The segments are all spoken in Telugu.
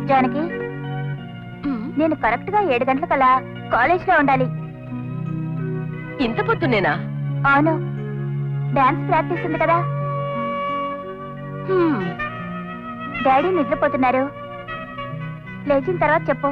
జానకి, నేను కరెక్ట్ గా 7 గంటలకల్లా కాలేజ్ లో ఉండాలి. ఇంత పొద్దునేనా? అవును, డాన్స్ ప్రాక్టీస్ ఉంది కదా. డాడీ నిద్రపోతున్నారు, లేచిన తర్వాత చెప్పు.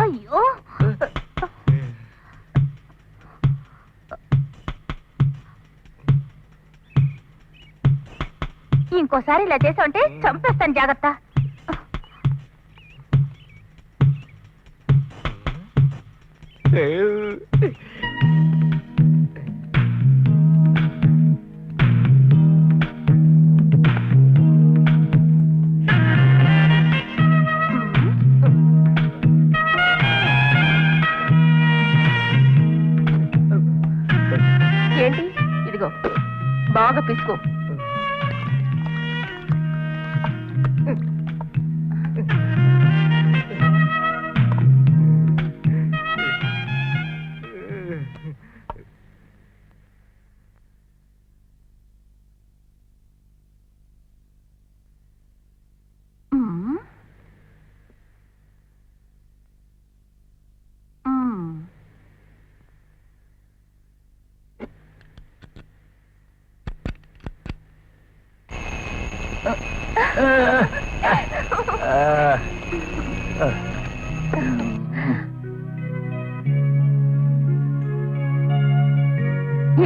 అయ్యో, ఇంకోసారి ఇలా చేసావంటే చంపేస్తాను, జాగ్రత్త. ఏంటి? ఇదిగో బాగా పిసుకో.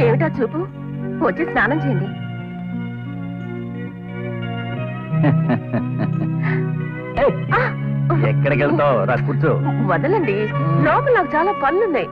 ఏమిటా చూపు? వచ్చి స్నానం చేయండి. ఎక్కడికి వెళ్తావు? రా కూర్చో. వదలండి, లోపల నాకు చాలా పనులున్నాయి.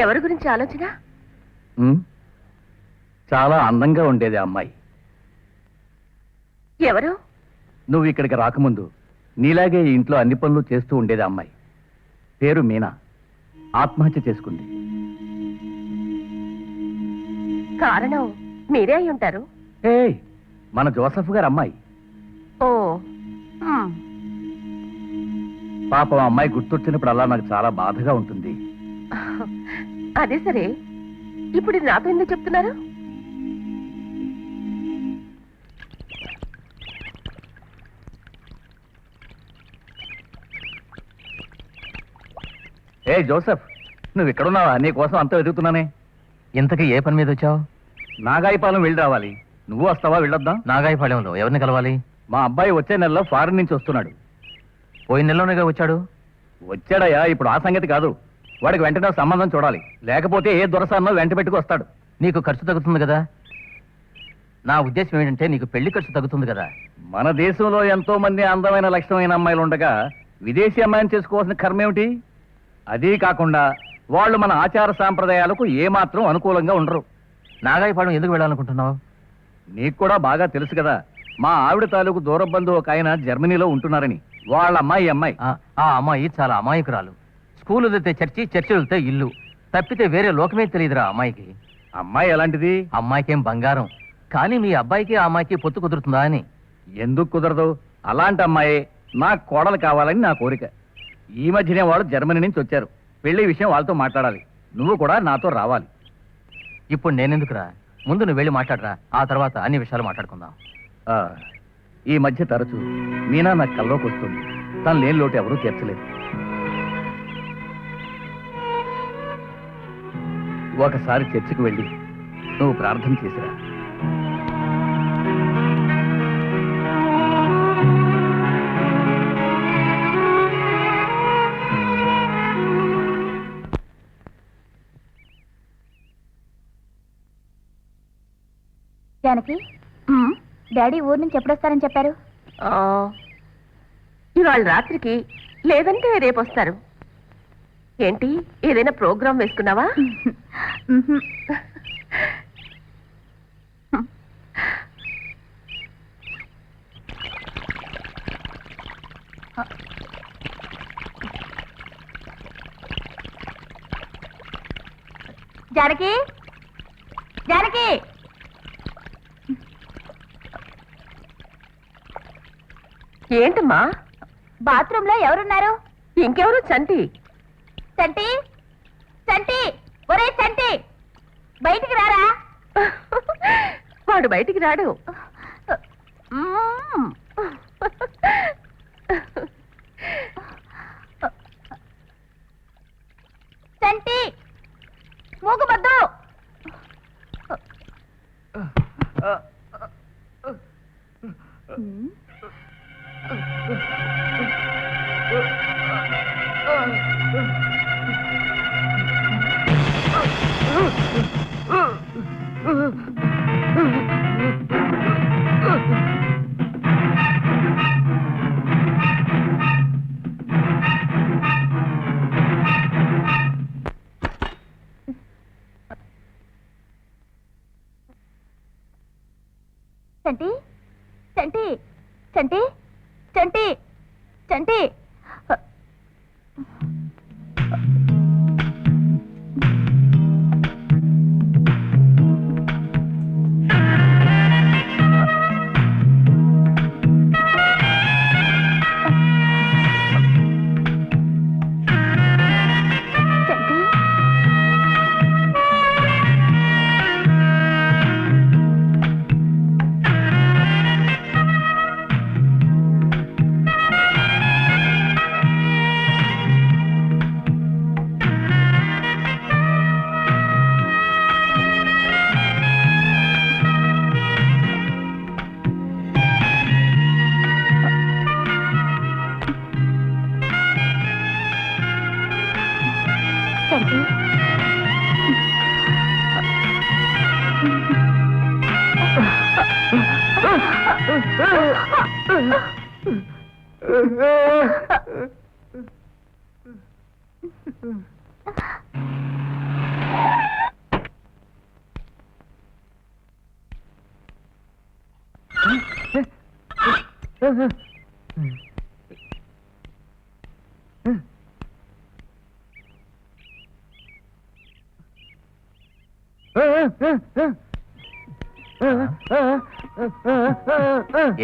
ఎవరి గురించి ఆలోచన? చాలా అందంగా ఉండేది ఆ అమ్మాయి. ఎవరు? నువ్వు ఇక్కడికి రాకముందు నీలాగే ఈ ఇంట్లో అన్ని పనులు చేస్తూ ఉండేది అమ్మాయి. పేరు మీనా. ఆత్మహత్య చేసుకుంది. కారణం మీరే అయి ఉంటారు. మన జోసఫ్ గారు అమ్మాయి. ఓ, పాపం అమ్మాయి గుర్తొచ్చినప్పుడు అలా నాకు చాలా బాధగా ఉంటుంది. అదే సరే, ఇప్పుడు ఇది నాతో ఎందుకు చెప్తున్నారు? జోసెఫ్, నువ్వు ఇక్కడున్నావా? నీ కోసం అంతా వెతుకుతున్నానే. ఇంతకీ ఏ పని మీద వచ్చావు? నాగాయపాలెం వెళ్ళి రావాలి. నువ్వు వస్తావా? వెళ్ళొద్దాం. నాగాయపాలెంలో ఎవరిని కలవాలి? మా అబ్బాయి వచ్చే నెలలో ఫారెన్ నుంచి వస్తున్నాడు. పోయిన నెలలోనేగా వచ్చాడు. వచ్చాడయ్యా, ఇప్పుడు ఆ సంగతి కాదు. వాడికి వెంటనే సంబంధం చూడాలి, లేకపోతే ఏ దొరసాన్నో వెంట పెట్టుకు వస్తాడు. నీకు ఖర్చు తగ్గుతుంది కదా. నా ఉద్దేశం ఏంటంటే నీకు పెళ్లి ఖర్చు తగ్గుతుంది కదా. మన దేశంలో ఎంతో మంది అందమైన లక్షణమైన అమ్మాయిలు ఉండగా విదేశీ అమ్మాయిని చేసుకోవాల్సిన కర్మ ఏమిటి? అదీ కాకుండా వాళ్ళు మన ఆచార సాంప్రదాయాలకు ఏమాత్రం అనుకూలంగా ఉండరు. నాగాయపాలెం ఎందుకు వెళ్ళాలనుకుంటున్నావు? నీకు కూడా బాగా తెలుసు కదా, మా ఆవిడ తాలూకు దూర బంధువు ఒక ఆయన జర్మనీలో ఉంటున్నారని. వాళ్ళ అమ్మాయి ఆ అమ్మాయి చాలా అమాయకురాలు. స్కూల్ వెళ్తే చర్చి, చర్చి వెళ్తే ఇల్లు, తప్పితే వేరే లోకమే తెలియదురా అమ్మాయికి. అమ్మాయి ఎలాంటిది? అమ్మాయికేం బంగారం, కానీ మీ అబ్బాయికి ఆ అమ్మాయికి పొత్తు కుదురుతుందా అని. ఎందుకు కుదరదు? అలాంటి అమ్మాయి నా కోడలు కావాలని నా కోరిక. ఈ మధ్యనే వాళ్ళు జర్మనీ నుంచి వచ్చారు. పెళ్లి విషయం వాళ్ళతో మాట్లాడాలి. నువ్వు కూడా నాతో రావాలి. ఇప్పుడు నేనెందుకురా, ముందు నువ్వు వెళ్ళి మాట్లాడరా, ఆ తర్వాత అన్ని విషయాలు మాట్లాడుకుందాం. ఆ, ఈ మధ్య తరచూ మీనా నాకు కల్లోకి వస్తుంది. తను లేని లోటు ఎవరూ తీర్చలేదు. ఒకసారి చర్చికి వెళ్ళి నువ్వు ప్రార్థన చేసిరా. జానకి, డాడీ ఊరు నుంచి ఎప్పుడొస్తారని చెప్పారు? ఇవాళ రాత్రికి, లేదంటే రేపు వస్తారు. ఏంటి, ఏదైనా ప్రోగ్రాం వేసుకున్నావా? జానకి, జానకి, ఏంటమ్మా? బాత్రూంలో ఎవరున్నారు? ఇంకెవరు? చంటి. చంటి, చంటి, ఒరే చంటి, బయటికి రారా. వాడు బయటికి రాడు. చంటి, మూగుబద్దు. చంటి, చంటి, చంటి, చంటి, చంటి.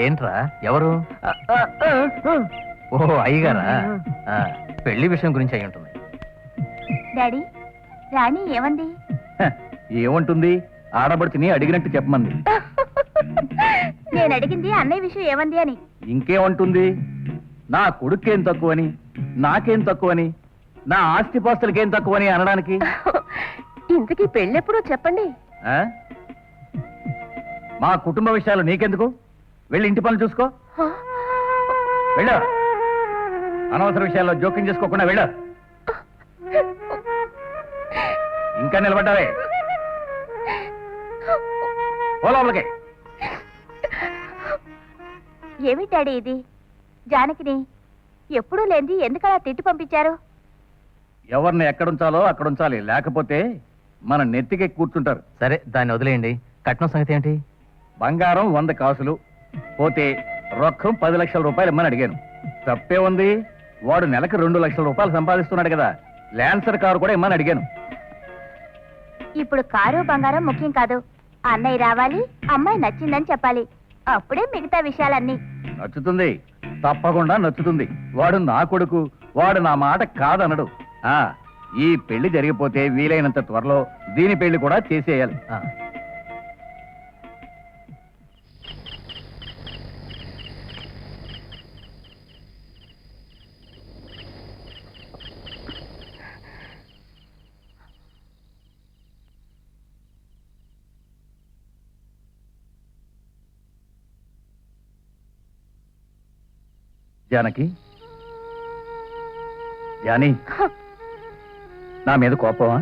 ఏంట్రా, ఎవరు? ఓహో, అయ్యగారా? పెళ్లి విషయం గురించి అయి ఉంటుంది. డాడీ, రాణి ఏమంది? ఏముంటుంది, ఆడబడితిని అడిగినట్టు చెప్పమంది. నేను అడిగింది అన్నయ్య విషయం ఏమంది అని. ఇంకేముంటుంది, నా కొడుకేం తక్కువని, నాకేం తక్కువని, నా ఆస్తిపాస్తులకేం తక్కువని అనడానికి. ఇంతకీ పెళ్ళెప్పుడో చెప్పండి. ఆ? మా కుటుంబ విషయాలు నీకెందుకు? వెళ్ళి ఇంటి పనులు చూసుకో. వెళ్ళు, అనవసర విషయాల్లో జోక్యం చేసుకోకుండా వెళ్ళు. ఇంకా నిలబడ్డావే, ఓ లోపలికి. ఏమి డాడీ ఇది? జానకిని ఎప్పుడూ లేంది ఎందుకలా తిట్టి పంపించారు? ఎవరిని ఎక్కడుంచాలో అక్కడుంచాలి, లేకపోతే మన నెత్తికి కూర్చుంటారు. సరే, దాన్ని వదిలేయండి. కట్నం సంగతి ఏంటి? బంగారం 100 కాసులు, పోతే రొక్కం 10 లక్షల రూపాయలు ఇమ్మని అడిగాను. తప్పే ఉంది, వాడు నెలకు 2 లక్షల రూపాయలు సంపాదిస్తున్నాడు కదా. ల్యాన్సర్ కారు కూడా ఇమ్మని అడిగాను. ఇప్పుడు కారు బంగారం ముఖ్యం కాదు. అన్నయ్య రావాలి, అమ్మాయి నచ్చిందని చెప్పాలి. అప్పుడే మిగతా విషయాలన్నీ. నచ్చుతుంది, తప్పకుండా నచ్చుతుంది. వాడు నా కొడుకు, వాడు నా మాట కాదనడు. ఆ ఈ పెళ్లి జరిగిపోతే వీలైనంత త్వరలో దీని పెళ్లి కూడా చేసేయాలి. ఆ. జానకి, జానీ, నా మీద కోపమా?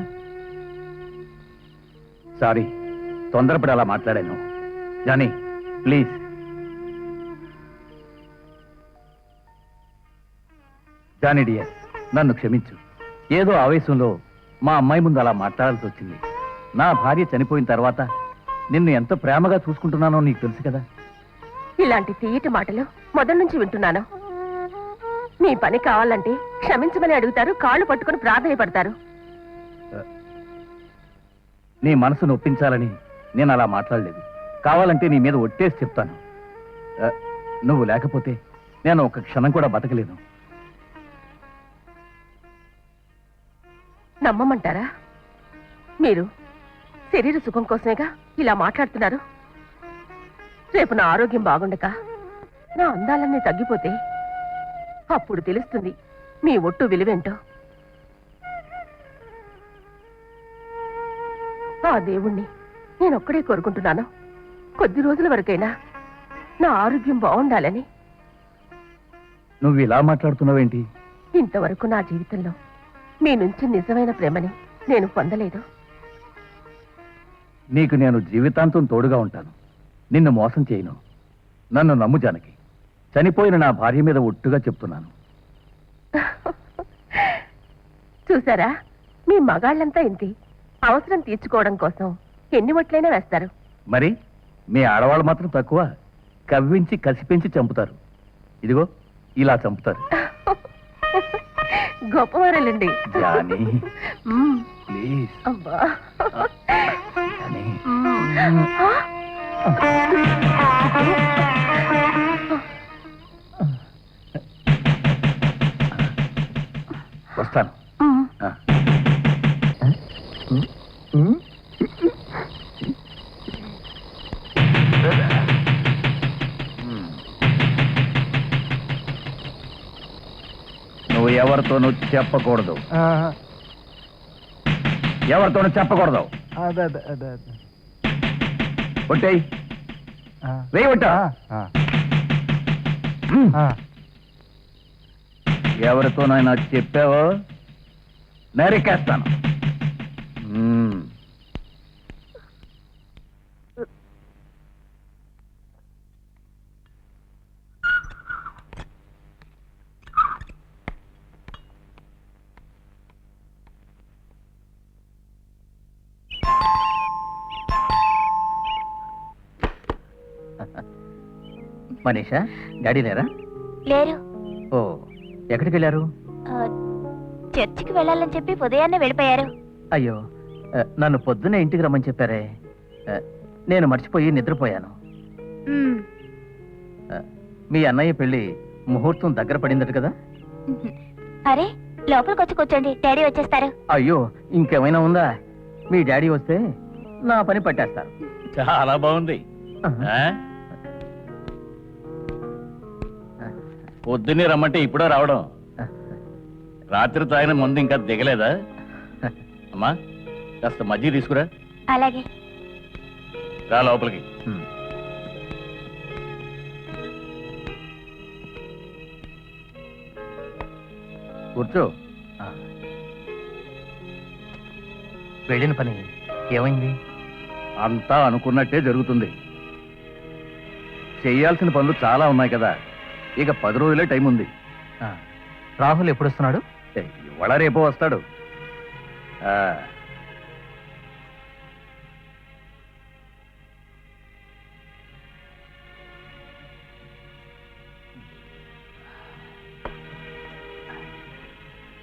సారీ, తొందరపడి అలా మాట్లాడాను. Johnny please. జానీ డియర్, నన్ను క్షమించు. ఏదో ఆవేశంలో మా అమ్మాయి ముందు అలా మాట్లాడాల్సి వచ్చింది. నా భార్య చనిపోయిన తర్వాత నిన్ను ఎంత ప్రేమగా చూసుకుంటున్నానో నీకు తెలుసు కదా. ఇలాంటి తీయటి మాటలు మొదటి నుంచి వింటున్నాను. మీ పని కావాలంటే క్షమించమని అడుగుతారు, కాళ్ళు పట్టుకుని ప్రాధాయపడతారు. నీ మనసు నొప్పించాలని నేను అలా మాట్లాడలేదు. కావాలంటే నీ మీద ఒట్టేసి చెప్తాను. నువ్వు లేకపోతే నేను ఒక క్షణం కూడా బతకలేను. నమ్మమంటారా? మీరు శరీర సుఖం కోసమేగా ఇలా మాట్లాడుతున్నారు. రేపు నా ఆరోగ్యం బాగుండక నా అందాలన్నీ తగ్గిపోతే అప్పుడు తెలుస్తుంది మీ ఒట్టు విలువేంటో. ఆ దేవుణ్ణి నేనొక్కడే కోరుకుంటున్నాను, కొద్ది రోజుల వరకైనా నా ఆరోగ్యం బాగుండాలని. నువ్వు ఇలా మాట్లాడుతున్నావేంటి? ఇంతవరకు నా జీవితంలో మీ నుంచి నిజమైన ప్రేమని నేను పొందలేదు. నీకు నేను జీవితాంతం తోడుగా ఉంటాను. నిన్ను మోసం చేయను. నన్ను నమ్ము జానకి. చనిపోయిన నా భార్య మీద ఒట్టుగా చెప్తున్నాను. చూసారా, మీ మగాళ్ళంతా ఇంతే. అవసరం తీర్చుకోవడం కోసం ఎన్ని ఒట్లైనా వేస్తారు. మరి మీ ఆడవాళ్ళు మాత్రం తక్కువ. కవ్వించి కసిపెంచి చంపుతారు. ఇదిగో ఇలా చంపుతారు. గొప్పవారేలండి. Johnny hmm. ప్లీజ్. అబ్బా. జానీ. మ్మ్. వస్తాను. మ్మ్. ఆ. నువ్వు ఎవరితోనూ చెప్పకూడదు. ఎవరితోనూ చెప్పకూడదు. అదే అదే అదే అదే ఒట్టేయ్. వేయి ఒట్ట. ఎవరితోనైనా చెప్పావో నరికేస్తాను. మనీషా, డాడీ లేరా? లేరు. ఓ, ఎక్కడికి వెళ్ళారు? చర్చికి వెళ్ళాలని చెప్పి ఉదయాన్నే వెళ్ళిపోయారు. అయ్యో, నన్ను పొద్దున్నే ఇంటికి రమ్మని చెప్పారే. నేను మర్చిపోయి నిద్రపోయాను. మ్మ్. మీ అన్నయ్య పెళ్లి ముహూర్తం దగ్గర పడిందట కదా? అరే, లోపలికి వచ్చి కూర్చోండి, డాడీ వచ్చేస్తారు. అయ్యో, ఇంకేమైనా ఉందా? మీ డాడీ వస్తే నా పని పట్టేస్తారు. చాలా బాగుంది. పొద్దున్నే రమ్మంటే ఇప్పుడే రావడం. రాత్రి తాగిన ముందు ఇంకా దిగలేదా? అమ్మా, కాస్త మజ్జిగ తీసుకురా. అలాగే. రా లోపలికి. కూర్చో. వెళ్ళిన పని ఏమైంది? అంతా అనుకున్నట్టే జరుగుతుంది. చెయ్యాల్సిన పనులు చాలా ఉన్నాయి కదా. ఇక 10 రోజులే టైం ఉంది. రాహుల్ ఎప్పుడు వస్తున్నాడు? ఇవాళ రేపో వస్తాడు.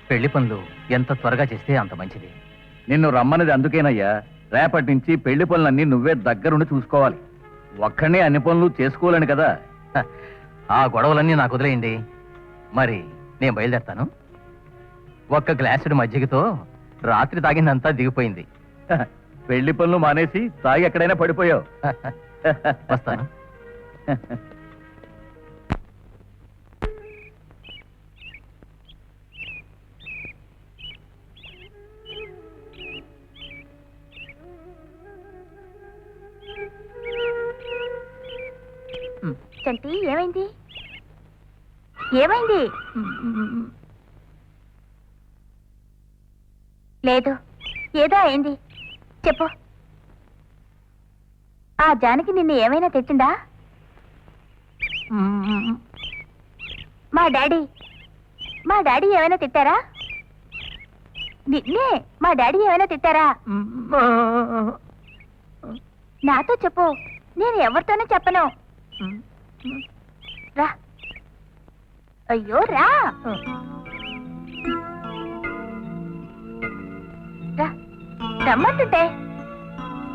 పెళ్లి పనులు ఎంత త్వరగా చేస్తే అంత మంచిది. నిన్ను రమ్మన్నది అందుకేనయ్యా. రేపటి నుంచి పెళ్లి పనులన్నీ నువ్వే దగ్గరుండి చూసుకోవాలి. ఒక్కనే అన్ని పనులు చేసుకోలేను కదా. హ, ఆ గొడవలన్నీ నాకు వదిలేయండి. మరి నేను బయలుదేరతాను. ఒక్క గ్లాసుడు మజ్జిగతో రాత్రి తాగిందంతా దిగిపోయింది. పెళ్లి పనులు మానేసి తాగి ఎక్కడైనా పడిపోయావు. వస్తాను. చంటి ఏమైంది? ఏమైంది? లేదు, ఏదో అయింది. చెప్పు. ఆ జానకి నిన్ను ఏమైనా తిట్టిందా? మా డాడీ ఏమైనా తిట్టారా? నిన్నే మా డాడీ ఏమైనా తిట్టారా? నాతో చెప్పు, నేను ఎవరితోనూ చెప్పను. రా. అయ్యో రా. రా, రమ్మంటుంటే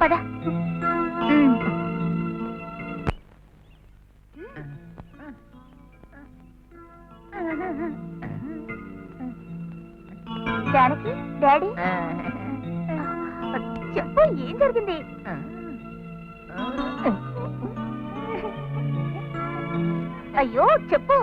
పద. జానకి, డాడీ చెప్పు, ఏం జరిగింది? అయ్యో చెప్పు.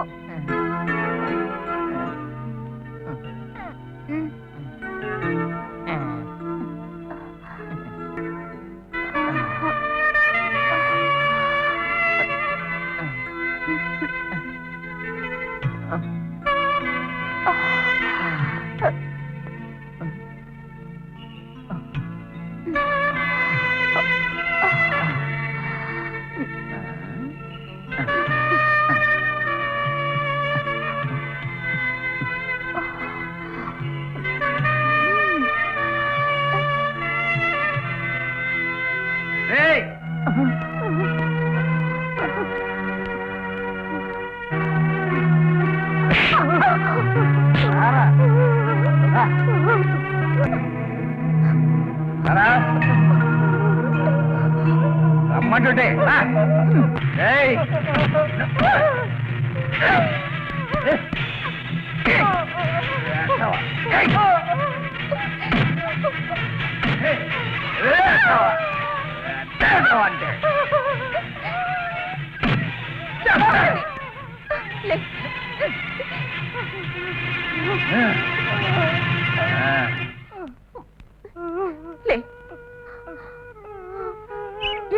రమ్మంటుంటే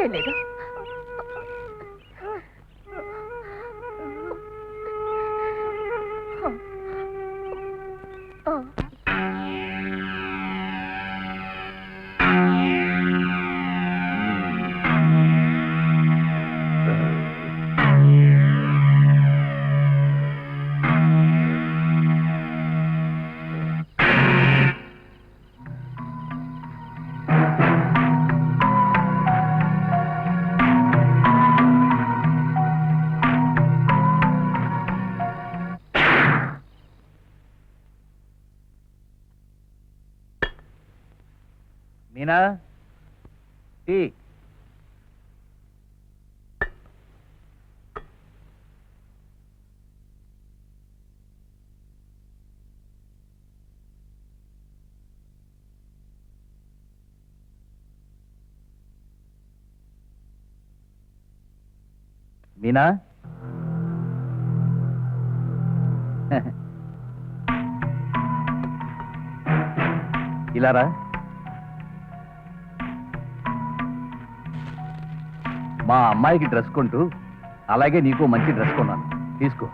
ఏం లేదు. మీనా, టీ. మీనా, ఇలా రా. మా అమ్మాయికి డ్రెస్ కొంటూ అలాగే నీకు మంచి డ్రెస్ కొన్నాను, తీసుకో.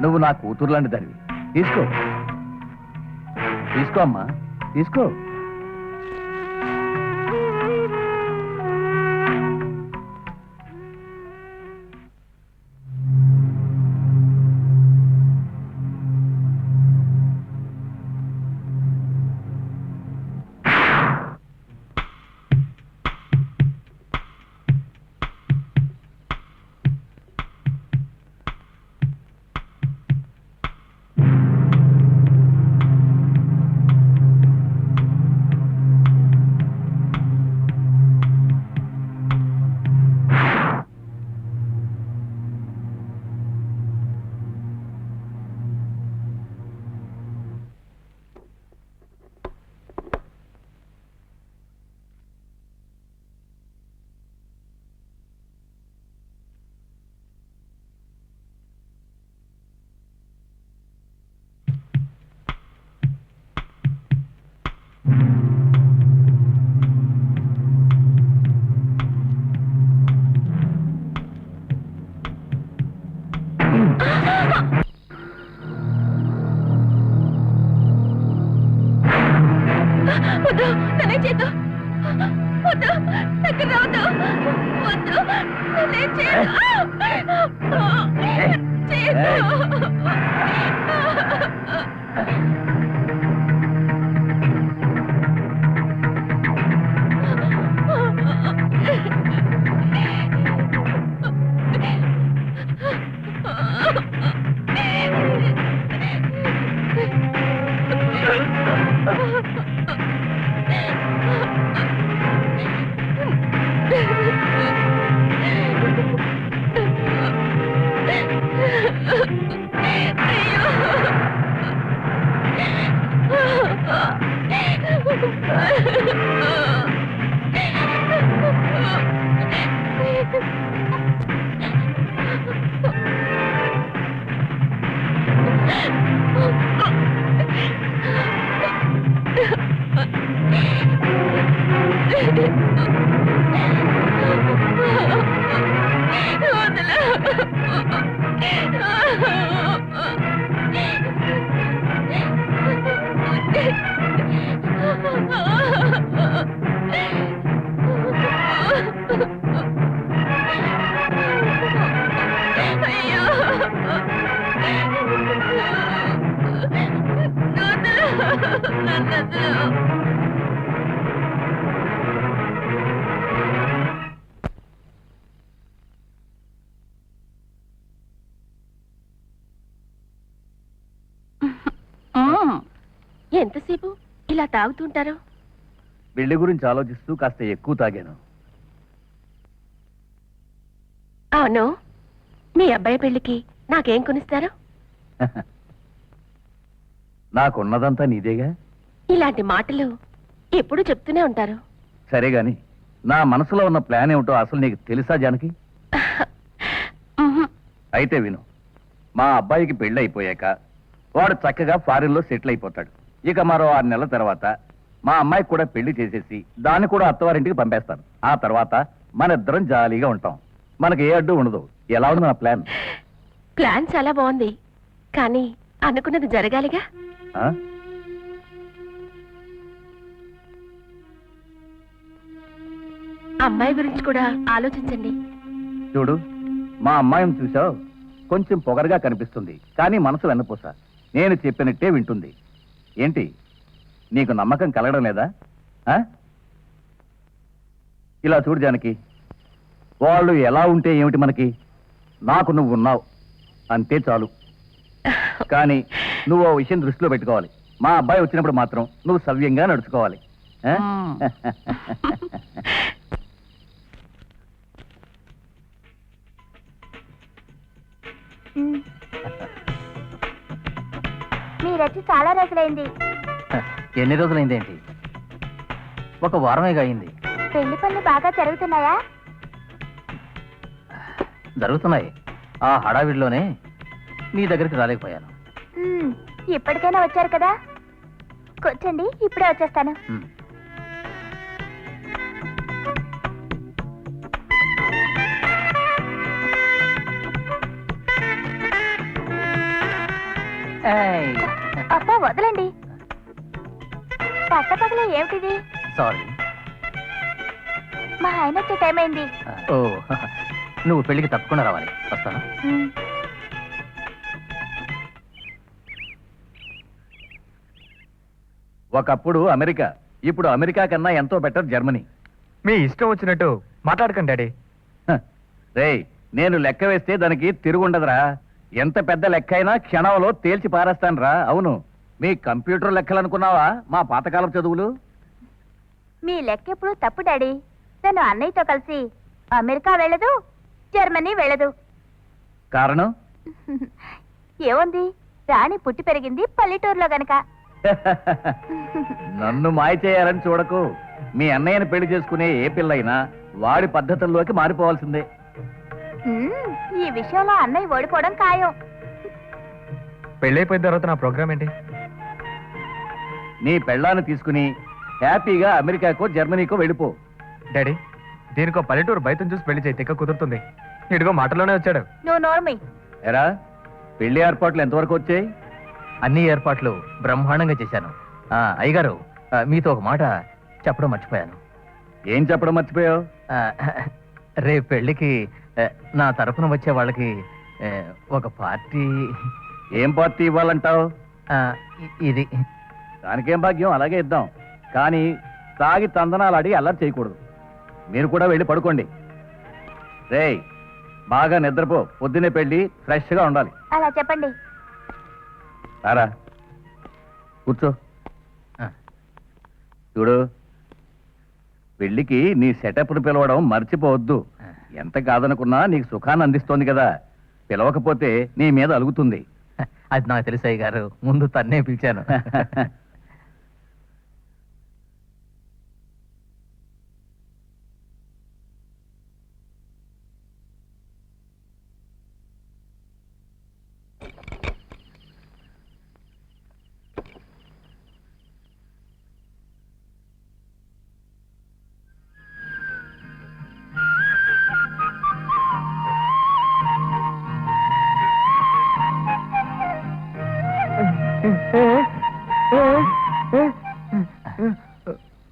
నువ్వు నా కూతురు లాంటి దానివి, తీసుకో. తీసుకో అమ్మా, తీసుకో. వద్దు, దగ్గర రావద్దు. వద్దు, నేను చేయను. ఎంతసేపు ఇలా తాగుతుంటారు? పెళ్లి గురించి ఆలోచిస్తూ కాస్త ఎక్కువ తాగాను. అవును, మీ అబ్బాయి పెళ్లికి నాకేం కొనిస్తారు? నాకున్నదంతా నీదేగా. ఇలాంటి మాటలు ఎప్పుడు చెప్తూనే ఉంటారు. సరే గాని నా మనసులో ఉన్న ప్లాన్ ఏమిటో అసలు నీకు తెలుసా జానకి? అయితే విను. మా అబ్బాయికి పెళ్లి అయిపోయాక వాడు చక్కగా ఫారిన్లో సెటిల్ అయిపోతాడు. ఇక మరో 6 నెలల తర్వాత మా అమ్మాయికి కూడా పెళ్లి చేసేసి దాన్ని కూడా అత్తవారింటికి పంపేస్తాను. ఆ తర్వాత మన ఇద్దరం జాలీగా ఉంటాం. మనకి ఏ అడ్డు ఉండదు. ఎలా ఉంది నా ప్లాన్? ప్లాన్ చాలా బాగుంది, కానీ అనుకున్నది జరగాలిగా. ఆ? అమ్మాయి గురించి కూడా ఆలోచించండి. చూడు, మా అమ్మాయిని చూసావు, కొంచెం పొగరుగా కనిపిస్తుంది, కానీ మనసు వెన్నపూస. నేను చెప్పినట్టే వింటుంది. ఏంటి, నీకు నమ్మకం కలగడం లేదా? ఆ? ఇలా చూడు జానకి, వాళ్ళు ఎలా ఉంటే ఏమిటి మనకి? నాకు నువ్వు ఉన్నావు అంతే చాలు. కానీ నువ్వు ఓ విషయం దృష్టిలో పెట్టుకోవాలి. మా అబ్బాయి వచ్చినప్పుడు మాత్రం నువ్వు సవ్యంగా నడుచుకోవాలి. ఆ? మీరొచ్చి చాలా రోజులైంది. ఎన్ని రోజులైంది ఏంటి? 1 వారమేగా అయింది. పెళ్లి పనులు బాగా జరుగుతున్నాయా? జరుగుతున్నాయి. ఆ హడావిడిలోనే నీ దగ్గరికి రాలేకపోయాను. ఇప్పటికైనా వచ్చారు కదా, కూర్చోండి, ఇప్పుడే వచ్చేస్తాను. అబ్బా వదలండి. పట్టపగలే ఏమిటిది? సారీ. మా ఆయన వచ్చే టైం అయింది. ఓ, నువ్వు పెళ్లికి తప్పకుండా రావాలి. వస్తాను. ఒకప్పుడు అమెరికా, ఇప్పుడు అమెరికా కన్నా ఎంతో బెటర్ జర్మనీ. మీ ఇష్టం వచ్చినట్టు మాట్లాడకండి డాడీ. రేయ్, నేను లెక్క వేస్తే దానికి తిరుగుండదురా. ఎంత పెద్ద లెక్క అయినా క్షణంలో తేల్చి పారేస్తానురా. అవును, మీ కంప్యూటర్ లెక్కలు అనుకున్నావా మా పాతకాలం చదువులు? మీ లెక్క ఎప్పుడు తప్పు డాడీ. తను అన్నయ్యతో కలిసి అమెరికా వెళ్ళదు, జర్మనీ వెళ్ళదు. కారణం ఏముంది, రాణి పుట్టి పెరిగింది పల్లెటూరులో గనక. నన్ను మాయ చేయాలని చూడకు. మీ అన్నయ్యని పెళ్లి చేసుకునే ఏ పిల్లైనా వాడి పద్ధతుల్లోకి మారిపోవాల్సిందే. ఈ విషయంలో అన్నయ్య ఓడిపోవడం ఖాయం. పెళ్ళైపోయిన తర్వాత నా ప్రోగ్రామ్ ఏంటి? నీ పెళ్ళాన్ని తీసుకుని హ్యాపీగా అమెరికాకో జర్మనీకో వెళ్ళిపో. డాడీ, దీనికో పల్లెటూరు బయటను చూసి పెళ్లి చేయి, కుదురుతుంది. ఇదిగో మాటలోనే వచ్చాడు. నువ్వు నోర్మి. ఎరా, పెళ్లి ఏర్పాట్లు ఎంతవరకు వచ్చాయి? అన్ని ఏర్పాట్లు బ్రహ్మాండంగా చేశాను. అయ్యగారు, మీతో ఒక మాట చెప్పడం మర్చిపోయాను. ఏం చెప్పడం మర్చిపోయావు? రేపు పెళ్ళికి నా తరపున వచ్చే వాళ్ళకి ఒక పార్టీ. ఏం పార్టీ ఇవ్వాలంటావు? ఇది దానికేం భాగ్యం, అలాగే ఇద్దాం. కానీ తాగి తందనాలు అడిగి అల్లరి చేయకూడదు. మీరు కూడా వెళ్ళి పడుకోండి. రేయ్, బాగా నిద్రపో. పొద్దున్నే పెళ్ళి, ఫ్రెష్గా ఉండాలి. అలా చెప్పండి. రారా, కూర్చో. చూడు, పెళ్లికి నీ సెటప్ను పిలవడం మర్చిపోవద్దు. ఎంత కాదనుకున్నా నీకు సుఖాన్ని అందిస్తోంది కదా. పిలవకపోతే నీ మీద అలుగుతుంది. అది నాకు తెలుసయ్య గారు, ముందు తన్నే పిలిచాను.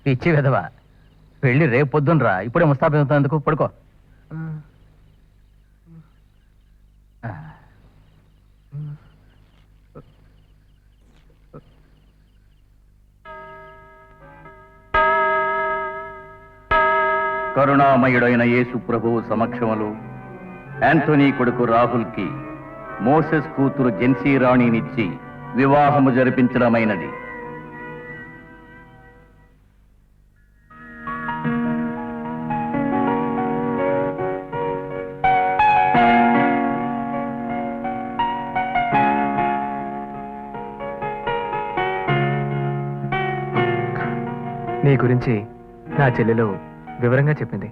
పిచ్చి విధవా, పెళ్లి రేపు పొద్దునరా, ఇప్పుడే ముస్తాబవుతున్నందుకు పడుకో. కరుణామయుడైన యేసు ప్రభువు సమక్షములు యాంటోనీ కొడుకు రాహుల్ కి మోసెస్ కూతురు జెన్సీ రాణినిచ్చి వివాహము జరిపించడమైనది. నీ గురించి నా చెల్లెలు వివరంగా చెప్పింది.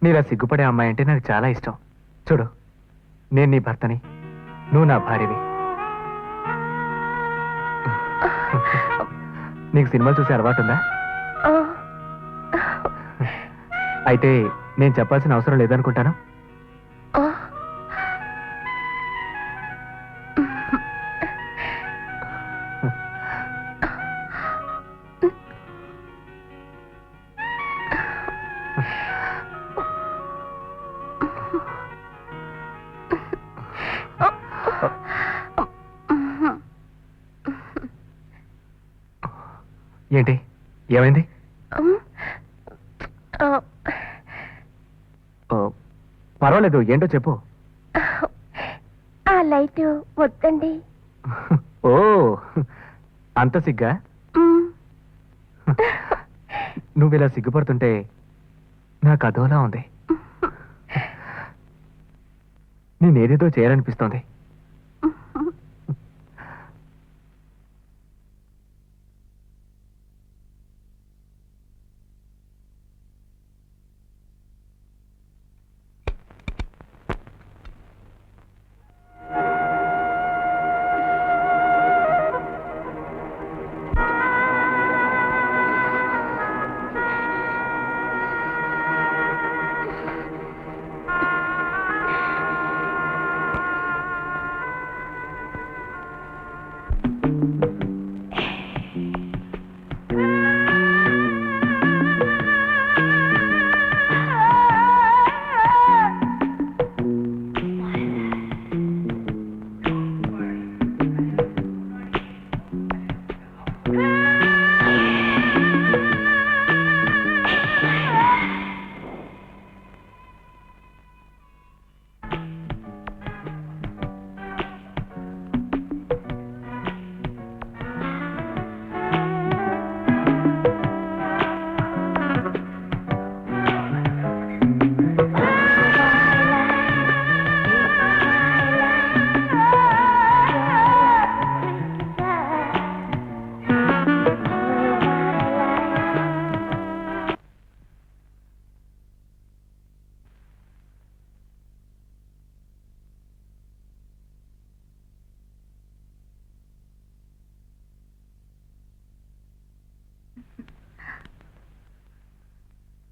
నీలా సిగ్గుపడే అమ్మాయి అంటే నాకు చాలా ఇష్టం. చూడు, నేను నీ భర్తని, నువ్వు నా భార్యవి. నీకు సినిమాలు చూసే అలవాటు ఉందా? అయితే నేను చెప్పాల్సిన అవసరం లేదనుకుంటాను. ఏంటి, ఏమైంది? పర్వాలేదు, ఏంటో చెప్పు. ఆ లైట్ వద్దండి. ఓ, అంత సిగ్గా? నువ్వు ఇలా సిగ్గుపడుతుంటే నాకు అదోలా ఉంది. నేనేదేదో చేయాలనిపిస్తోంది.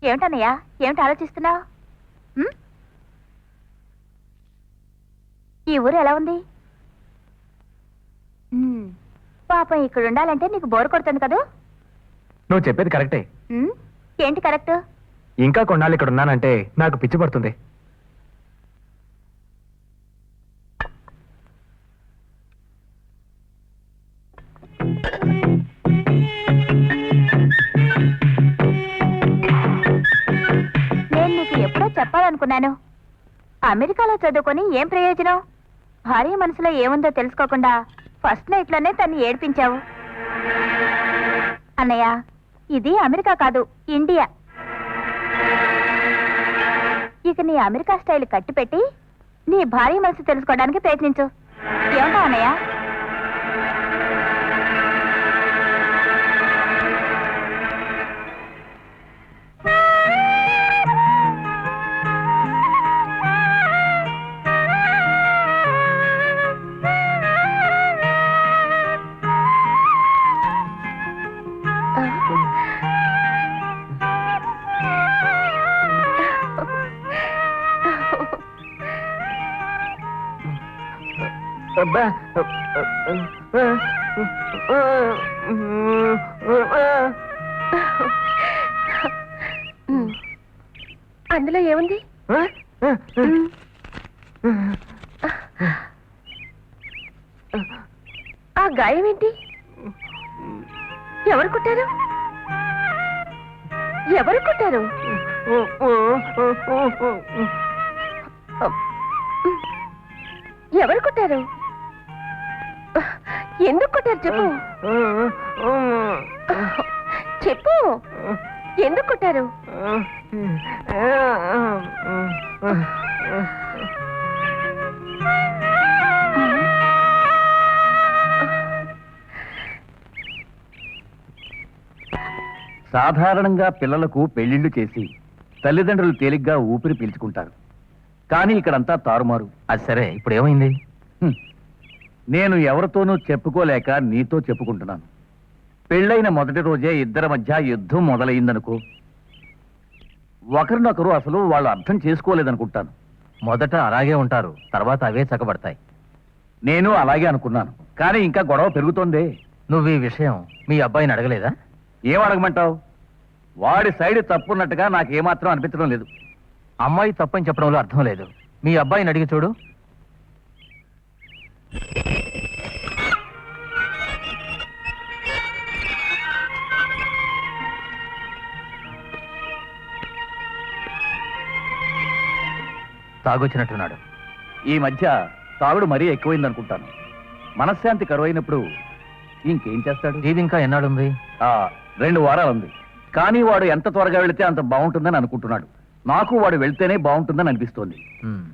ఏమిటన్నయ్యా, ఏమిటి ఆలోచిస్తున్నావు? ఈ ఊరు ఎలా ఉంది? పాపం ఇక్కడ ఉండాలంటే నీకు బోర్ కొడుతుంది కదూ? నువ్వు చెప్పేది కరెక్టే. ఉమ్, ఏంటి కరెక్ట్? ఇంకా కొన్నాళ్ళు ఇక్కడ ఉన్నానంటే నాకు పిచ్చి పడుతుంది. నేను నీకు ఎప్పుడో చెప్పాలనుకున్నాను. అమెరికాలో చదువుకొని ఏం ప్రయోజనం? భార్య మనసులో ఏముందో తెలుసుకోకుండా ఫస్ట్ నైట్ లోనే తన్ని ఏడ్పించావు. అన్నయ్య, ఇది అమెరికా కాదు, ఇండియా. ఇక నీ అమెరికా స్టైల్ కట్టిపెట్టి నీ భార్య మనసు తెలుసుకోవడానికి ప్రయత్నించు. ఏమంటా అన్నయ్య? అబ్బా. అందులో ఏముంది? ఆ గాయం ఏంటి? ఎవరు కుట్టారు? ఎవరు కుట్టారు? ఎవరు కుట్టారు? ఎందుకు కుట్టారు చెప్పు. చెప్పు, ఎందుకు కుట్టారు? సాధారణంగా పిల్లలకు పెళ్లిళ్లు చేసి తల్లిదండ్రులు తేలిగ్గా ఊపిరి పీల్చుకుంటారు. కానీ ఇక్కడంతా తారుమారు. అది సరే, ఇప్పుడు ఏమైంది? హ్మ్. నేను ఎవరితోనూ చెప్పుకోలేక నీతో చెప్పుకుంటున్నాను. పెళ్ళైన మొదటి రోజే ఇద్దరి మధ్య యుద్ధం మొదలైందనుకో. ఒకరినొకరు అసలు వాళ్ళు అర్థం చేసుకోలేదనుకుంటాను. మొదట అలాగే ఉంటారు, తర్వాత అవే చక్కబడతాయి. నేను అలాగే అనుకున్నాను, కానీ ఇంకా గొడవ పెరుగుతోందే. నువ్వు ఈ విషయం మీ అబ్బాయిని అడగలేదా? ఏం అడగమంటావు? వాడి సైడ్ తప్పున్నట్టుగా నాకేమాత్రం అనిపించడం లేదు. అమ్మాయి తప్పని చెప్పడంలో అర్థం లేదు. మీ అబ్బాయిని అడిగి చూడు. తాగొచ్చినట్టున్నాడు. ఈ మధ్య తాగుడు మరీ ఎక్కువైందనుకుంటాను. మనశ్శాంతి కరువైనప్పుడు ఇంకేం చేస్తాడు? ఇది ఇంకా ఎన్నాడుంది? 2 వారాలుంది. కానీ వాడు ఎంత త్వరగా వెళితే అంత బాగుంటుందని అనుకుంటున్నాడు. నాకు వాడు వెళ్తేనే బాగుంటుందని అనిపిస్తోంది. హ్మ్.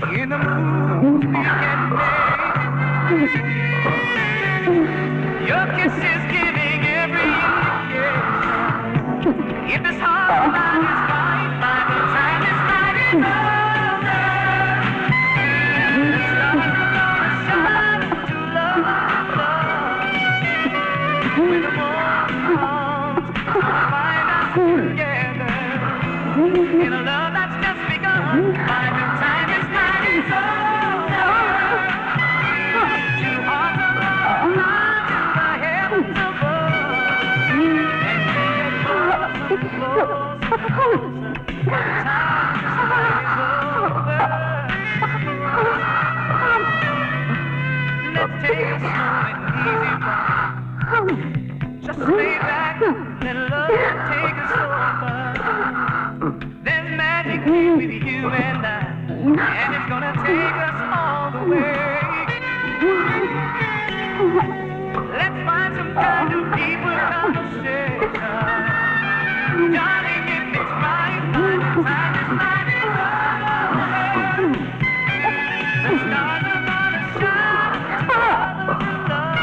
in the mood we can make. Your kiss is giving every indication. If this heart of mine is right, by the time this night is over, the stars are gonna shine to love. When the morning comes, we'll find us together in a love that's just begun. By the time this night is over, two hearts are gonna fly to the heavens above, and get closer, closer, closer. By the time this night is over, let's take it slow and easy, boy. Just lay back and love will take us over. There's magic with you and I, and it's gonna take us all the way. Let's find some kind of deeper conversation. Darling, if it's right, by the time this night is over, the stars are gonna shine to love.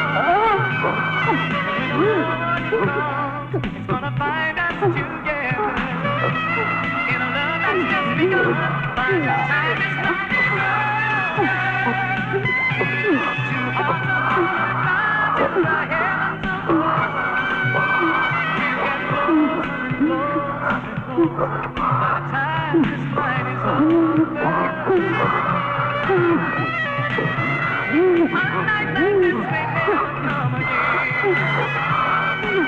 It's gonna find us together in a love that's just begun. By the time this night is over, two hearts are gonna fly to the heavens above. We'll get closer and closer and closer. By the time this night is over, a night like this may never come again.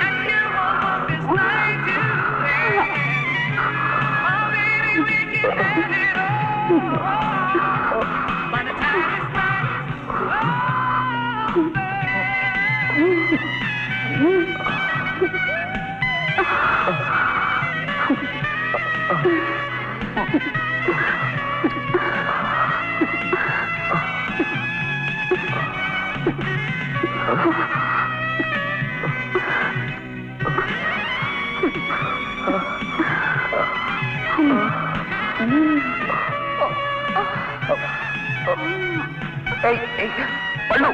And you won't want this night to end. Oh, baby, we can have it all. By the time this night is over. పళ్ళు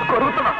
కొరుకుతున్నా.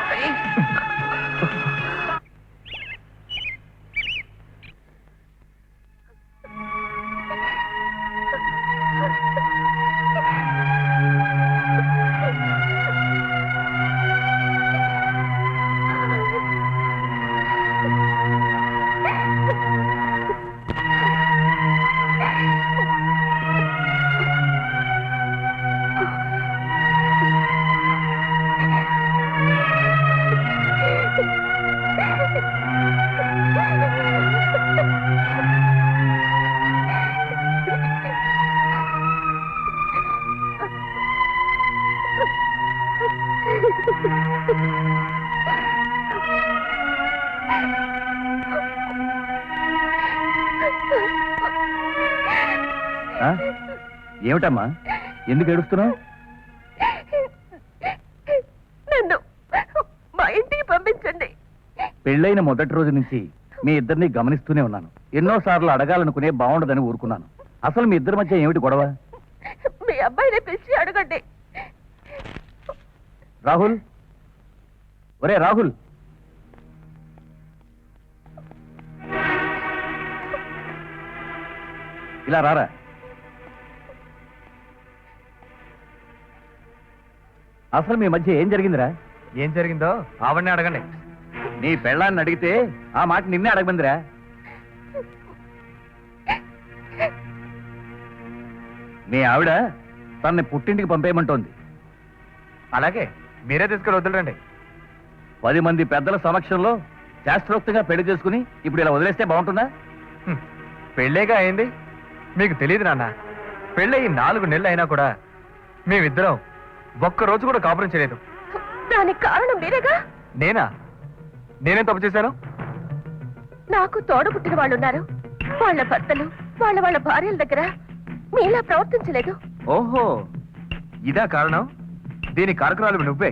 ఏమిటమ్మా, ఎందుకు ఏడుస్తున్నావు? నన్ను మా ఇంటికి పంపించండి. పెళ్ళైన మొదటి రోజు నుంచి మీ ఇద్దరిని గమనిస్తూనే ఉన్నాను. ఎన్నోసార్లు అడగాలనుకునే బాగుండదని ఊరుకున్నాను. అసలు మీ ఇద్దరి మధ్య ఏమిటి గొడవ? మీ అబ్బాయిని పిలిచి అడగండి. రాహుల్, ఒరే రాహుల్, ఇలా రారా. అసలు మీ మధ్య ఏం జరిగిందిరా? ఏం జరిగిందో ఆవిడనే అడగండి. నీ పెళ్ళాన్ని అడిగితే ఆ మాట నిన్నే అడగమందిరా. మీ ఆవిడ తనని పుట్టింటికి పంపేయమంటోంది. అలాగే మీరే తీసుకెళ్ళి వదిలేరండి. 10 మంది పెద్దల సమక్షంలో శాస్త్రోక్తంగా పెళ్లి చేసుకుని ఇప్పుడు ఇలా వదిలేస్తే బాగుంటుందా? పెళ్ళేగా అయింది, మీకు తెలియదు నాన్న. పెళ్ళయి 4 నెలలు అయినా కూడా మేమిద్దరం ఒక్కరోజు కూడా కాపురం చేయలేదు. దానికి కారణం మీరేగా. నేనా? నేనేం తప్పు చేశాను? నాకు తోడు పుట్టిన వాళ్ళు ఉన్నారు. వాళ్ళ భర్తలు వాళ్ళ భార్యల దగ్గర మీలా ప్రవర్తించలేదు. ఓహో, ఇదా కారణం? దీని కారకురాలు నువ్వే.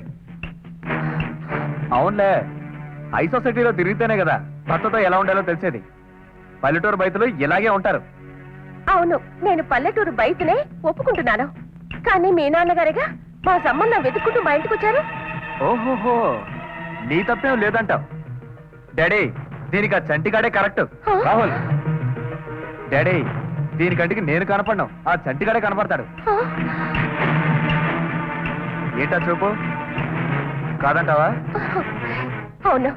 అవునులే, హై సొసైటీలో తిరిగితేనే కదా భర్తతో ఎలా ఉండాలో తెలిసేది. పల్లెటూరు బయటలు ఇలాగే ఉంటారు. అవును, నేను పల్లెటూరు బయటనే ఒప్పుకుంటున్నాను. కానీ మీ నాన్నగారిగా మా సంబంధం వెతుక్కుంటూ మా ఇంటికి వచ్చారు. ఓహోహో, నీ తప్పేం లేదంటావు. డాడీ, దీనికి ఆ చంటిగాడే కరెక్ట్. రాహుల్, డాడీ, దీనికంటికి నేను కనపడ్డాను, ఆ చంటిగాడే కనపడతాడు. ఏంటా చూపు, కాదంటావా? అవును,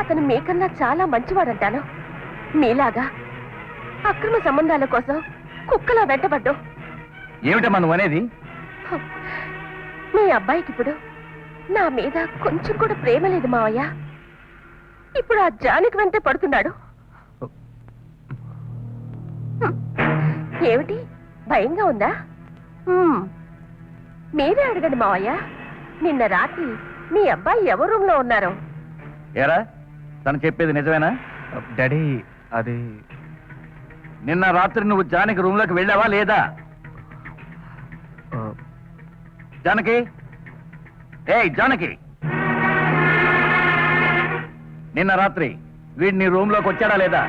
అతను మీకన్నా చాలా మంచివాడంటాను. మీలాగా అక్రమ సంబంధాల కోసం కుక్కలా వెంటబడ్డు. ఏమిటమ్మా నువ్వు అనేది? మీ అబ్బాయికి ఇప్పుడు నా మీద కొంచెం కూడా ప్రేమ లేదు మావయ్య. ఇప్పుడు ఆ జానికి వెంటే పడుతున్నాడు. ఏమిటి, భయంగా ఉందా? మీరే అడగండి మావయ్య. నిన్న రాత్రి మీ అబ్బాయి ఎవరి రూమ్ లో ఉన్నారు? ఏరా, తను చెప్పేది నిజమేనా? డాడీ, అది నిన్న రాత్రి నువ్వు జానకి రూమ్ లోకి వెళ్ళావా లేదా? జానకి, ఏయ్ జానకి, నిన్న రాత్రి వీడు నీ రూమ్ లోకి వచ్చాడా లేదా?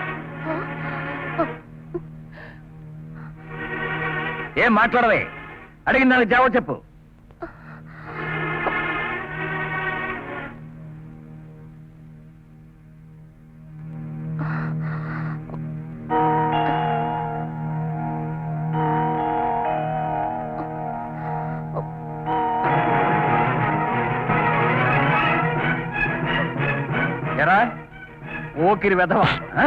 ఏం మాట్లాడవే? అడిగిన దానికి జవాబు చెప్పు. ఎరా ఓకిరి వెధవా, ఆ?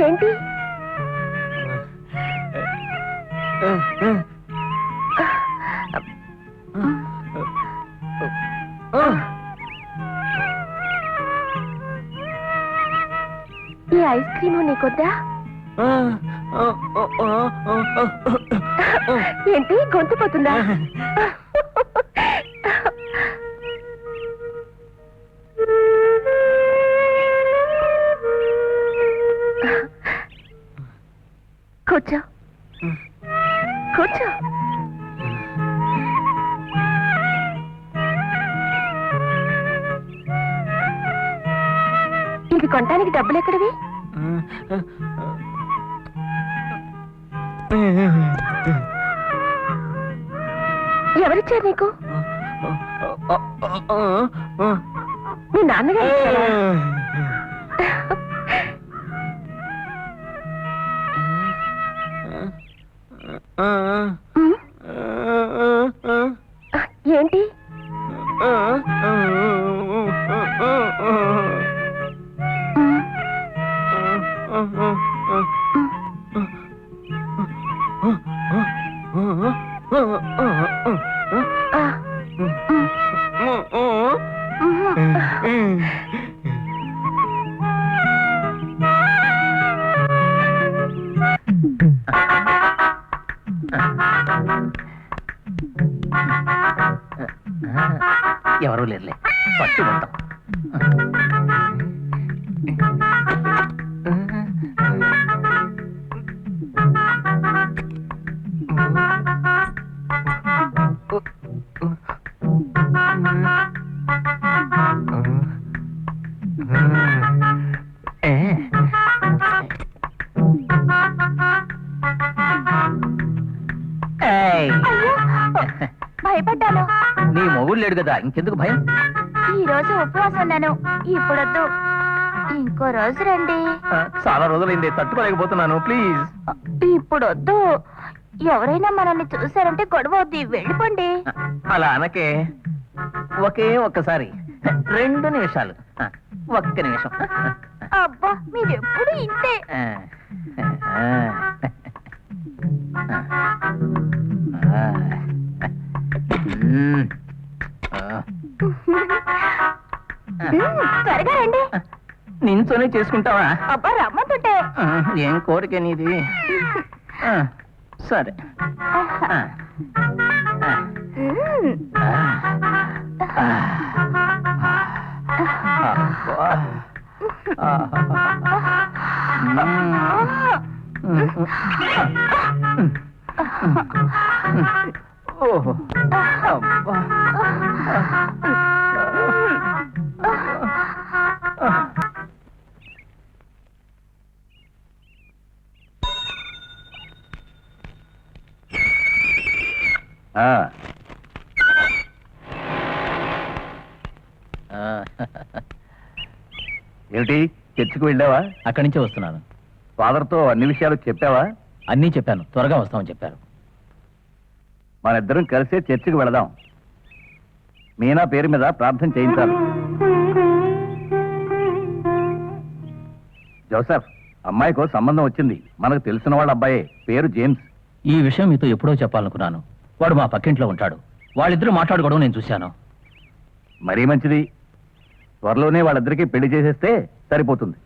ఏంటి? ఈ ఐస్ క్రీము నీకొద్దా? ఏంటి, గొంతు పోతుందా? కూర్చో, కూర్చో. ఇది కొనడానికి డబ్బులు ఎక్కడివి? ఎవరిచ్చారు నీకు? మీ నాన్నగారు ఇచ్చారా? ఏంటి? ఎవరూ లేరులే, పట్టు ఉంటాం. భయపడ్డాను. నీ మొగుడు లేడు కదా, ఇంకెందుకు భయం? ఈ రోజు ఉపవాసం ఉన్నాను, ఇప్పుడొద్దు, ఇంకో రోజు రండి. చాలా రోజులైంది, తట్టుకోలేకపోతున్నాను, ప్లీజ్. ఇప్పుడొద్దు, ఎవరైనా మనల్ని చూసారంటే గొడవ వద్దు, వెళ్ళిపోండి. అలా అనకే, ఒకే ఒక్కసారి 2 నిమిషాలు, ఒక్క నిమిషం. అబ్బా, మీరెప్పుడు ఇంతే. త్వరగా రండి. ఇంట్లోనే చేసుకుంటావా అబ్బా రమ్మంటుంటే ఏం కోరిక నీది సరే ఓహో అబ్బా ఏమిటి చర్చికి వెళ్ళావా? అక్కడి నుంచే వస్తున్నాను. ఫాదర్తో అన్ని విషయాలు చెప్పావా? అన్నీ చెప్పాను, త్వరగా వస్తామని చెప్పారు. మనిద్దరం కలిసే చర్చికి వెళదాం. మీనా పేరు మీద ప్రార్థన చేయించాలి. జోసెఫ్, అమ్మాయికో సంబంధం వచ్చింది. మనకు తెలిసిన వాళ్ళ అబ్బాయే, పేరు జేమ్స్. ఈ విషయం మీతో ఎప్పుడో చెప్పాలనుకున్నాను. వాడు మా పక్కింట్లో ఉంటాడు. వాళ్ళిద్దరూ మాట్లాడుకోవడం నేను చూశాను. మరీ మంచిది. త్వరలోనే వాళ్ళిద్దరికీ పెళ్లి చేసేస్తే సరిపోతుంది.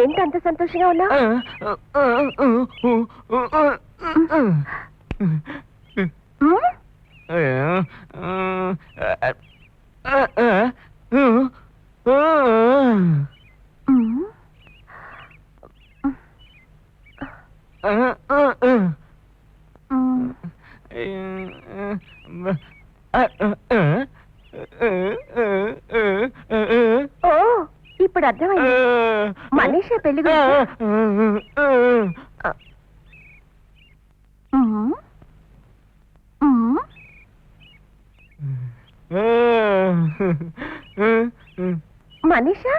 ఏంటంత సంతోషంగా ఉన్నా? ఓ, ఇప్పుడు అర్థమైంది. మనీషా పెళ్లి మనీషా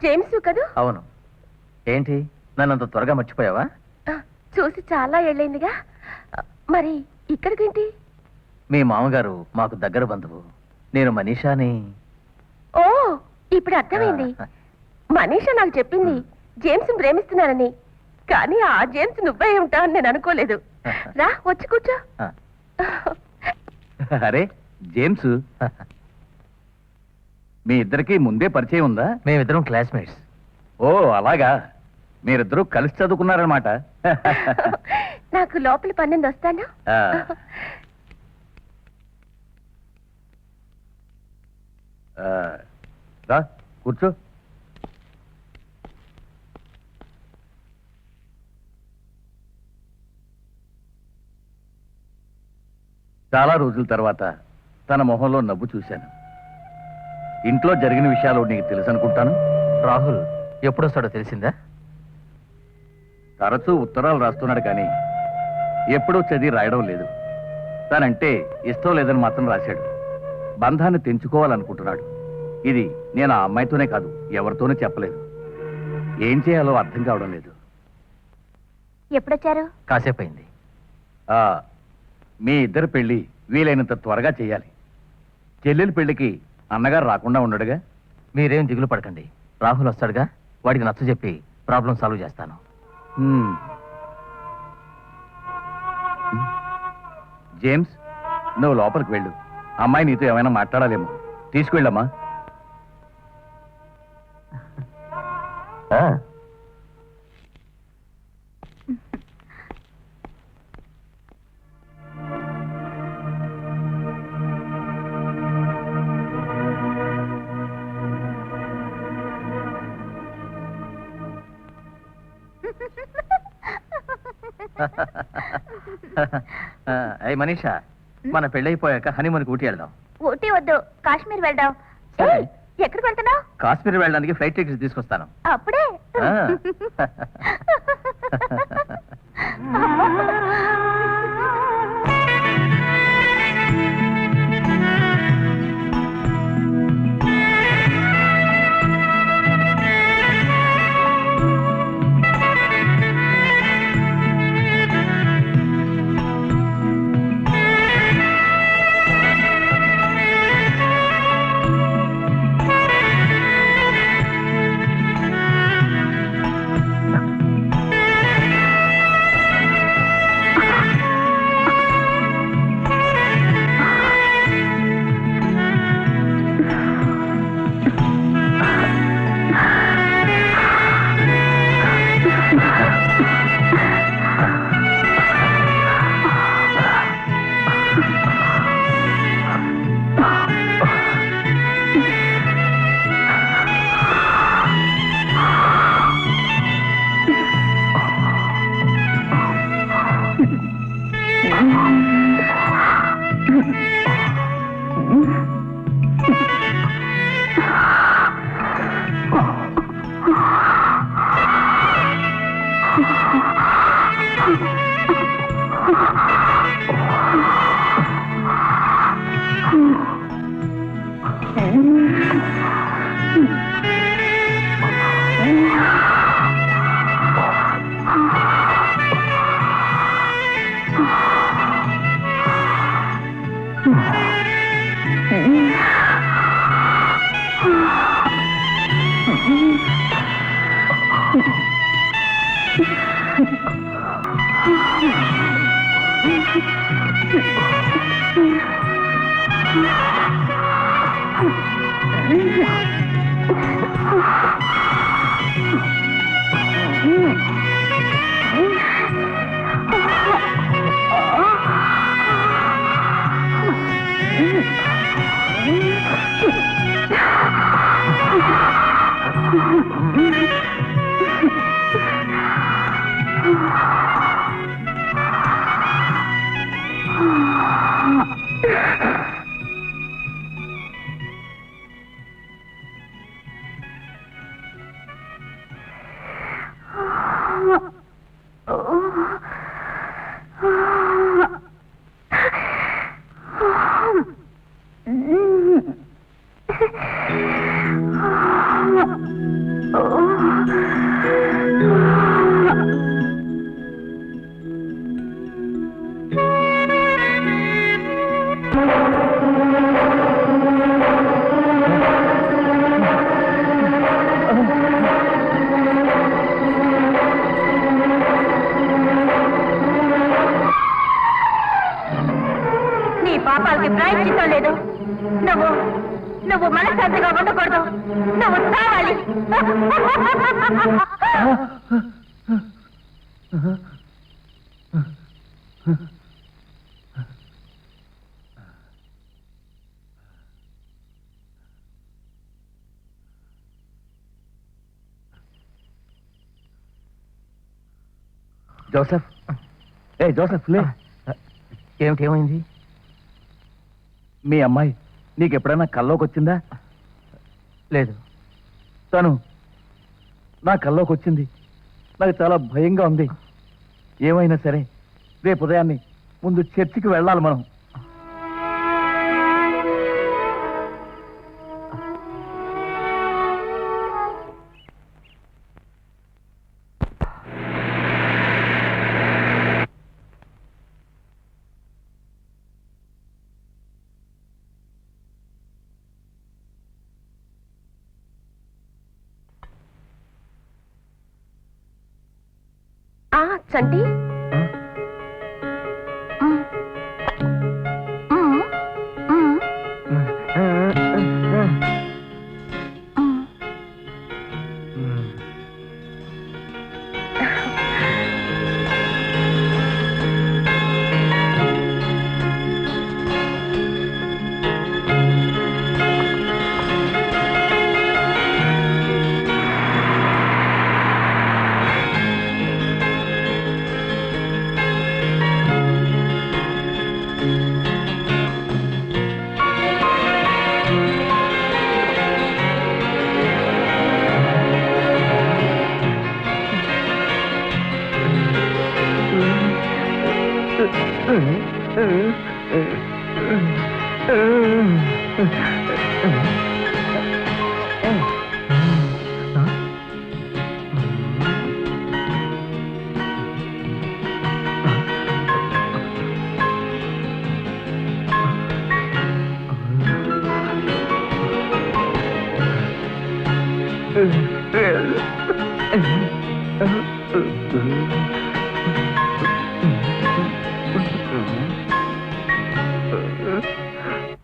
జేమ్స్ కదూ? అవును. ఏంటి, నన్నంత త్వరగా మర్చిపోయావా? చూసి చాలా ఏళ్ళైందిగా. మరి ఇక్కడికేంటి? మీ మామగారు మాకు దగ్గర బంధువు. నేను మనీషాని. ఓ, ఇప్పుడు అర్థమైంది. మనీషా నాకు చెప్పింది జేమ్స్ ప్రేమిస్తున్నానని. కానీ ఆ జేమ్స్ నువ్వే ఉంటా అని నేను అనుకోలేదు. రా, వచ్చి కూర్చో. అరే జేమ్స్, మీ ఇద్దరికి ముందే పరిచయం ఉందా? మేమిద్దరం క్లాస్మేట్స్. ఓ అలాగా, మీరిద్దరూ కలిసి చదువుకున్నారనమాట. నాకు లోపల పన్నెండు వస్తాను. రా కూర్చో. చాలా రోజుల తర్వాత తన మొహంలో నవ్వు చూశాను. ఇంట్లో జరిగిన విషయాలు నీకు తెలుసు అనుకుంటాను. రాహుల్ ఎప్పుడొస్తాడో తెలిసిందా? తరచూ ఉత్తరాలు రాస్తున్నాడు కానీ ఎప్పుడూ చదివి రాయడం లేదు. తనంటే ఇష్టం లేదని మాత్రం రాశాడు. బంధాన్ని తెంచుకోవాలనుకుంటున్నాడు. ఇది నేను ఆ అమ్మాయితోనే కాదు, ఎవరితోనూ చెప్పలేదు. ఏం చేయాలో అర్థం కావడం లేదు. ఎప్పుడొచ్చారు? కాసేపు అయింది. మీ ఇద్దరు పెళ్లి వీలైనంత త్వరగా చేయాలి. చెల్లెలి పెళ్లికి అన్నగారు రాకుండా ఉండడుగా. మీరేం దిగులు పడకండి. రాహుల్ వస్తాడుగా, వాడికి నచ్చ చెప్పి ప్రాబ్లం సాల్వ్ చేస్తాను. జేమ్స్, నువ్వు లోపలికి వెళ్ళు. అమ్మాయి నీతో ఏమైనా మాట్లాడాలేమో. తీసుకువెళ్ళమ్మా. అయ్యి మనీషా, మన పెళ్ళైపోయాక హనీమూన్కి ఊటీ వెళ్దాం. ఊటీ వద్దు, కాశ్మీర్ వెళ్దాం. సరే. ఏయ్, ఎక్కడికి వెళ్తున్నావు? కాశ్మీర్ వెళ్ళడానికి ఫ్లైట్ టికెట్స్ తీసుకొస్తాను. అప్పుడే ఆ. నీ పాపాలకి ప్రాయశ్చిత్తం లేదు. నువ్వు నువ్వు మనశ్శాంతిగా ఉండకూడదు. నువ్వు చావాలి. జోసెఫ్, ఏ జోసెఫ్, లే. ఏమిటేమైంది? మీ అమ్మాయి నీకు ఎప్పుడైనా కల్లోకి వచ్చిందా? లేదు. తను నా కల్లోకి వచ్చింది. నాకు చాలా భయంగా ఉంది. ఏమైనా సరే రేపు ఉదయాన్నే ముందు చర్చికి వెళ్ళాలి మనం. చంటి,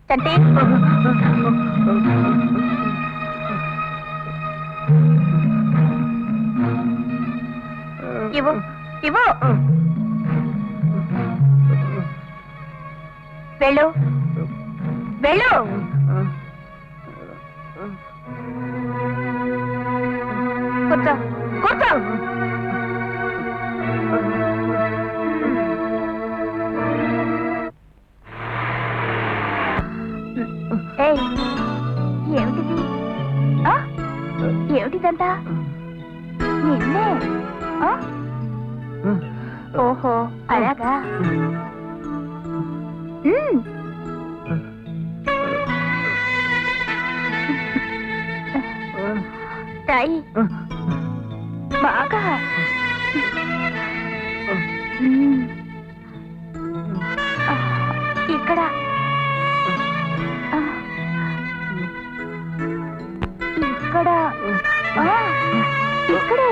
చంటి ఇవ్వు ఇవ్వు వెళ్ళు వెళ్ళు కూర్చో కూర్చో ఏయ్, ఏమిటిది ఆ? ఏమిటిదంతా నిన్నే ఆ? ఓహో అలాగా మ్మ్. తాయి బాగా మ్మ్. ఇక్కడ ఇక్కడ ఇక్కడే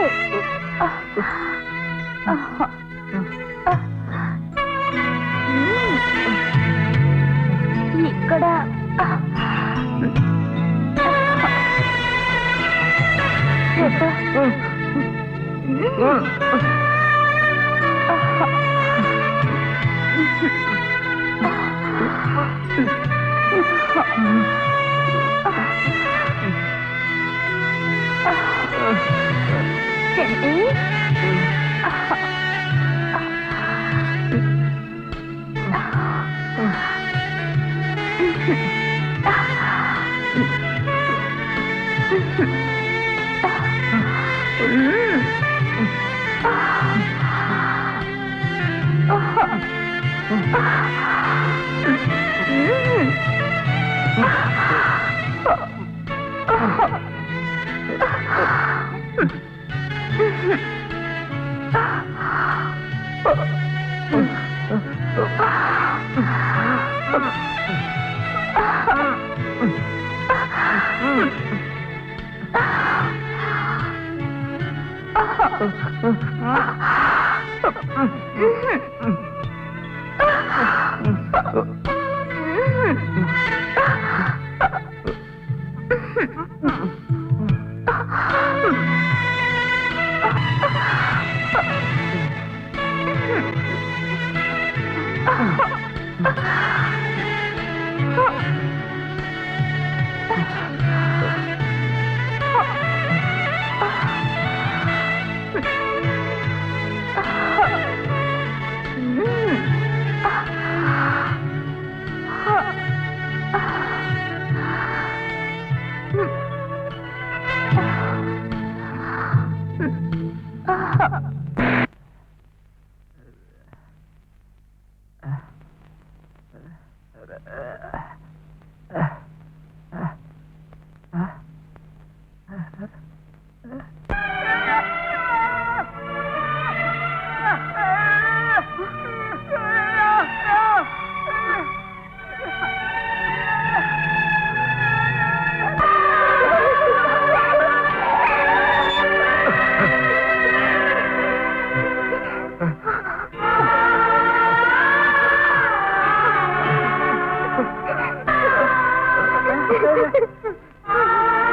ఇక్కడ చెంటి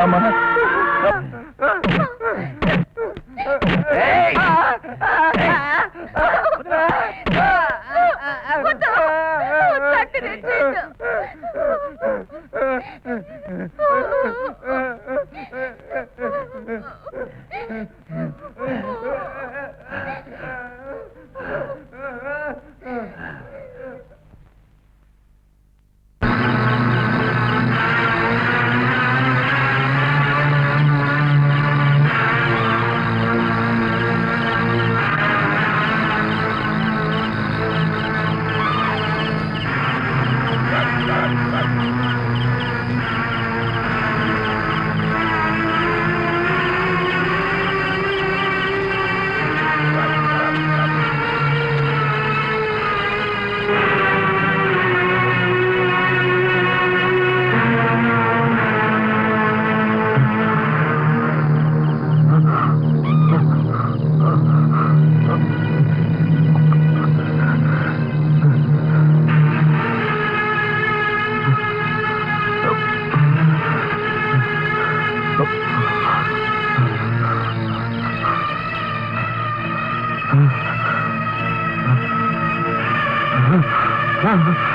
అమ్మా Oh.